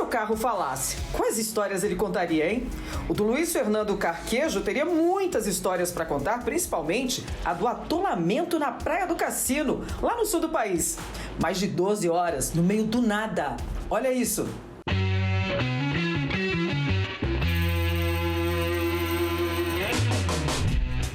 carro falasse, quais histórias ele contaria, hein? O do Luiz Fernando Carquejo teria muitas histórias para contar, principalmente a do atolamento na Praia do Cassino, lá no sul do país. Mais de 12 horas, no meio do nada. Olha isso.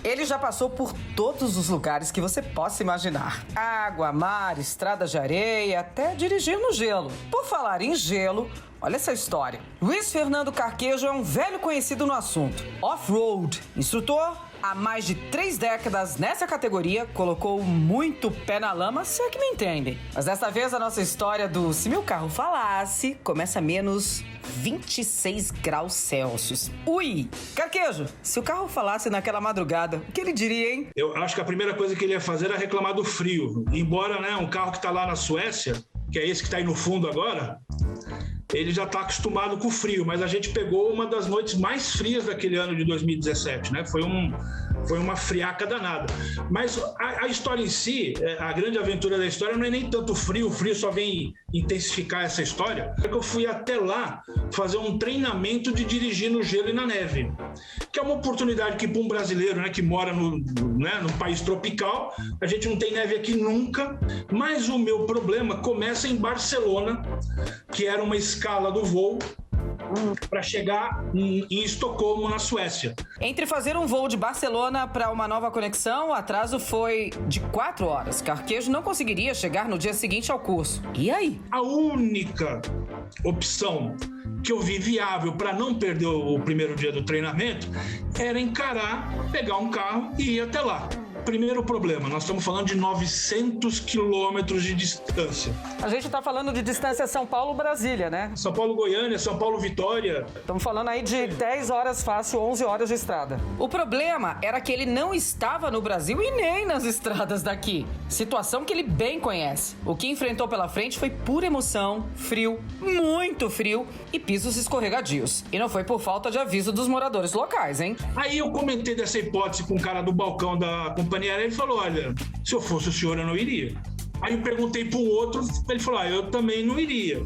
Ele já passou por todos os lugares que você possa imaginar. Água, mar, estradas de areia, até dirigir no gelo. Por falar em gelo, olha essa história. Luiz Fernando Carquejo é um velho conhecido no assunto. Off-road, instrutor há mais de 3 décadas nessa categoria, colocou muito pé na lama, se é que me entendem. Mas dessa vez a nossa história do Se Meu Carro Falasse começa a menos 26 graus Celsius. Ui! Carquejo, se o carro falasse naquela madrugada, o que ele diria, hein? Eu acho que a primeira coisa que ele ia fazer era reclamar do frio. Embora, né, um carro que tá lá na Suécia, que é esse que tá aí no fundo agora, ele já está acostumado com o frio, mas a gente pegou uma das noites mais frias daquele ano de 2017, né? Foi uma friaca danada. Mas a história em si, a grande aventura da história não é nem tanto o frio só vem intensificar essa história. É que eu fui até lá fazer um treinamento de dirigir no gelo e na neve, que é uma oportunidade que para um brasileiro, né, que mora num país tropical, a gente não tem neve aqui nunca, mas o meu problema começa em Barcelona, que era uma escala do voo para chegar em Estocolmo, na Suécia. Entre fazer um voo de Barcelona para uma nova conexão, o atraso foi de 4 horas. Carquejo não conseguiria chegar no dia seguinte ao curso. E aí? A única opção que eu vi viável para não perder o primeiro dia do treinamento era encarar, pegar um carro e ir até lá. Primeiro problema, nós estamos falando de 900 quilômetros de distância. A gente está falando de distância São Paulo-Brasília, né? São Paulo-Goiânia, São Paulo-Vitória. Estamos falando aí de 10 horas fácil, 11 horas de estrada. O problema era que ele não estava no Brasil e nem nas estradas daqui. Situação que ele bem conhece. O que enfrentou pela frente foi pura emoção, frio, muito frio e pisos escorregadios. E não foi por falta de aviso dos moradores locais, hein? Aí eu comentei dessa hipótese com o cara do balcão da companhia aérea, ele falou, olha, se eu fosse o senhor eu não iria. Aí eu perguntei para um outro, ele falou, eu também não iria.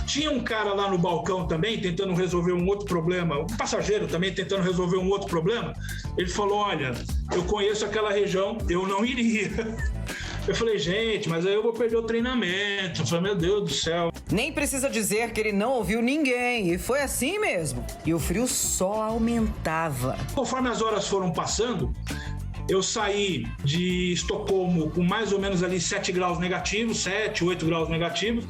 Tinha um cara lá no balcão também tentando resolver um outro problema, um passageiro também tentando resolver um outro problema. Ele falou, olha, eu conheço aquela região, eu não iria. Eu falei, gente, mas aí eu vou perder o treinamento. Eu falei, meu Deus do céu. Nem precisa dizer que ele não ouviu ninguém, e foi assim mesmo. E o frio só aumentava. Conforme as horas foram passando, eu saí de Estocolmo com mais ou menos ali 7 graus negativos, 7, 8 graus negativos,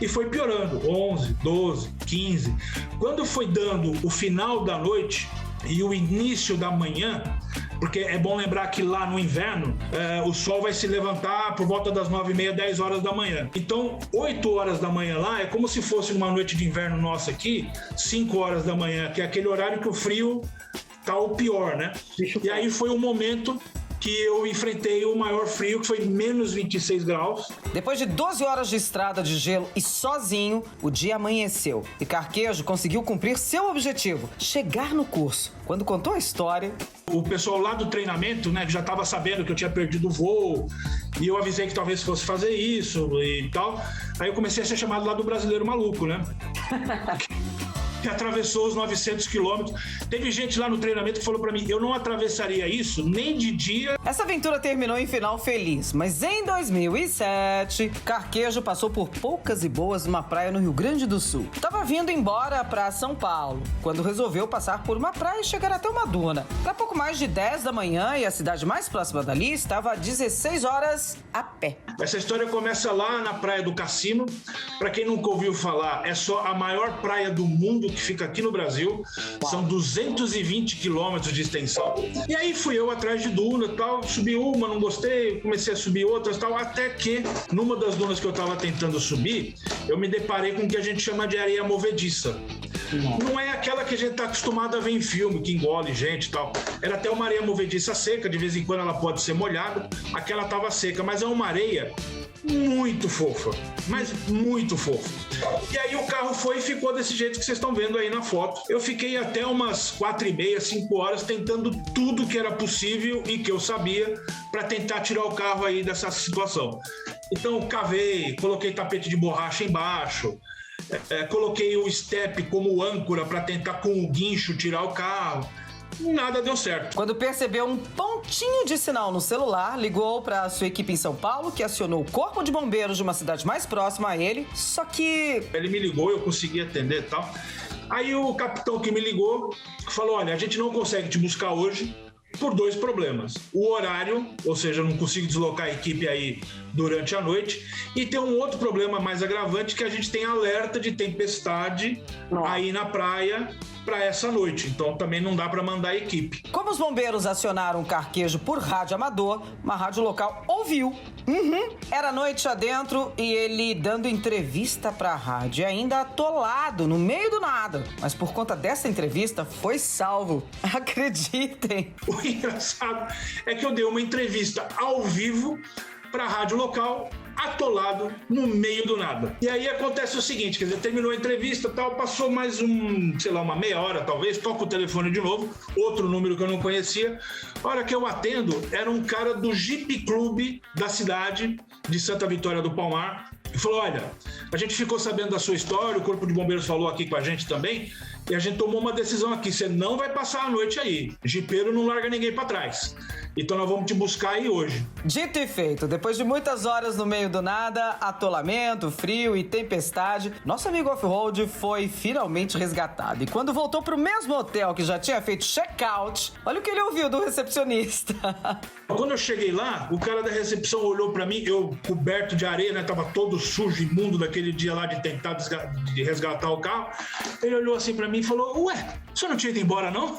e foi piorando, 11, 12, 15. Quando foi dando o final da noite e o início da manhã, porque é bom lembrar que lá no inverno o sol vai se levantar por volta das 9h30, 10 horas da manhã. Então, 8 horas da manhã lá é como se fosse uma noite de inverno nossa aqui, 5 horas da manhã, que é aquele horário que o frio tá o pior, né? E aí foi o momento que eu enfrentei o maior frio, que foi menos 26 graus. Depois de 12 horas de estrada de gelo e sozinho, o dia amanheceu. E Carquejo conseguiu cumprir seu objetivo, chegar no curso. Quando contou a história... O pessoal lá do treinamento, né, já estava sabendo que eu tinha perdido o voo, e eu avisei que talvez fosse fazer isso e tal. Aí eu comecei a ser chamado lá do brasileiro maluco, né? Que atravessou os 900 quilômetros. Teve gente lá no treinamento que falou pra mim, eu não atravessaria isso nem de dia. Essa aventura terminou em final feliz, mas em 2007, Carquejo passou por poucas e boas numa praia no Rio Grande do Sul. Tava vindo embora pra São Paulo, quando resolveu passar por uma praia e chegar até uma duna. Pra pouco mais de 10 da manhã, e a cidade mais próxima dali estava a 16 horas a pé. Essa história começa lá na Praia do Cassino. Pra quem nunca ouviu falar, é só a maior praia do mundo, que fica aqui no Brasil. São 220 quilômetros de extensão. E aí fui eu atrás de duna e tal, subi uma, não gostei, comecei a subir outras e tal, até que numa das dunas que eu tava tentando subir, eu me deparei com o que a gente chama de areia movediça. Não é aquela que a gente tá acostumado a ver em filme, que engole gente e tal. Era até uma areia movediça seca, de vez em quando ela pode ser molhada, aquela tava seca, mas é uma areia muito fofa, mas muito fofa. E aí o carro foi e ficou desse jeito que vocês estão vendo aí na foto. Eu fiquei até umas 4h30, 5 horas tentando tudo que era possível e que eu sabia para tentar tirar o carro aí dessa situação. Então cavei, coloquei tapete de borracha embaixo, coloquei o step como âncora para tentar com o guincho tirar o carro. Nada deu certo. Quando percebeu um pontinho de sinal no celular, ligou para sua equipe em São Paulo, que acionou o corpo de bombeiros de uma cidade mais próxima a ele, só que... Ele me ligou, eu consegui atender e tal. Aí o capitão que me ligou falou, olha, a gente não consegue te buscar hoje por 2 problemas. O horário, ou seja, eu não consigo deslocar a equipe aí durante a noite. E tem um outro problema mais agravante, que a gente tem alerta de tempestade aí na praia para essa noite. Então também não dá para mandar a equipe. Como os bombeiros acionaram o Carquejo por rádio amador, uma rádio local ouviu. Era noite adentro e ele dando entrevista pra rádio, ainda atolado, no meio do nada. Mas por conta dessa entrevista, foi salvo. Acreditem. O engraçado é que eu dei uma entrevista ao vivo para a rádio local, atolado no meio do nada. E aí acontece o seguinte, quer dizer, terminou a entrevista, tal, passou mais uma meia hora talvez, toca o telefone de novo, outro número que eu não conhecia. A hora que eu atendo, era um cara do Jeep Clube da cidade de Santa Vitória do Palmar, e falou, olha, a gente ficou sabendo da sua história, o Corpo de Bombeiros falou aqui com a gente também, e a gente tomou uma decisão aqui, você não vai passar a noite aí, jipeiro não larga ninguém para trás. Então nós vamos te buscar aí hoje. Dito e feito, depois de muitas horas no meio do nada, atolamento, frio e tempestade, nosso amigo off-road foi finalmente resgatado. E quando voltou pro mesmo hotel que já tinha feito check-out, olha o que ele ouviu do recepcionista. Quando eu cheguei lá, o cara da recepção olhou pra mim, eu coberto de areia, né? Tava todo sujo, imundo daquele dia lá de tentar de resgatar o carro. Ele olhou assim pra mim e falou, ué, você não tinha ido embora, não?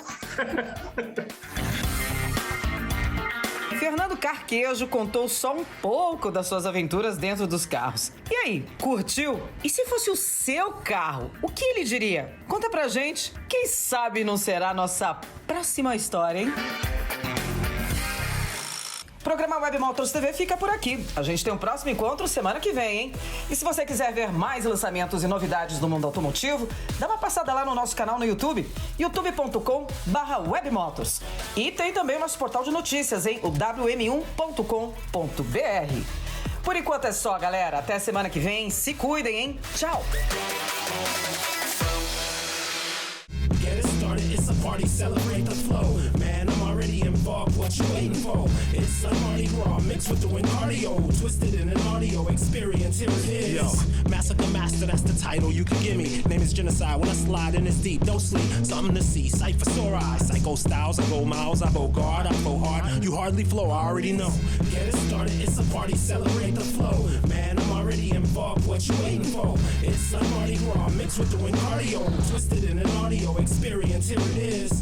Fernando Carquejo contou só um pouco das suas aventuras dentro dos carros. E aí, curtiu? E se fosse o seu carro, o que ele diria? Conta pra gente. Quem sabe não será a nossa próxima história, hein? O programa Web Motors TV fica por aqui. A gente tem um próximo encontro semana que vem, hein? E se você quiser ver mais lançamentos e novidades do mundo automotivo, dá uma passada lá no nosso canal no YouTube, youtube.com/webmotors. E tem também o nosso portal de notícias, hein? O wm1.com.br. Por enquanto é só, galera. Até a semana que vem. Se cuidem, hein? Tchau! It's a party, celebrate the flow. Man, I'm already involved, what you waiting for? It's a Mardi Gras mixed with doing cardio, twisted in an audio experience, here it is. Yo, Massacre Master, that's the title you can give me. Name is Genocide, when I slide in it's deep, don't sleep. Something to see, Cypher sore eyes, Psycho Styles, I go miles, I go guard, I go hard. You hardly flow, I already know. Get it started, it's a party, celebrate the flow. Man, I'm already involved, what you waiting for? It's a Mardi Gras mixed with doing cardio, twisted in an audio experience, here it is.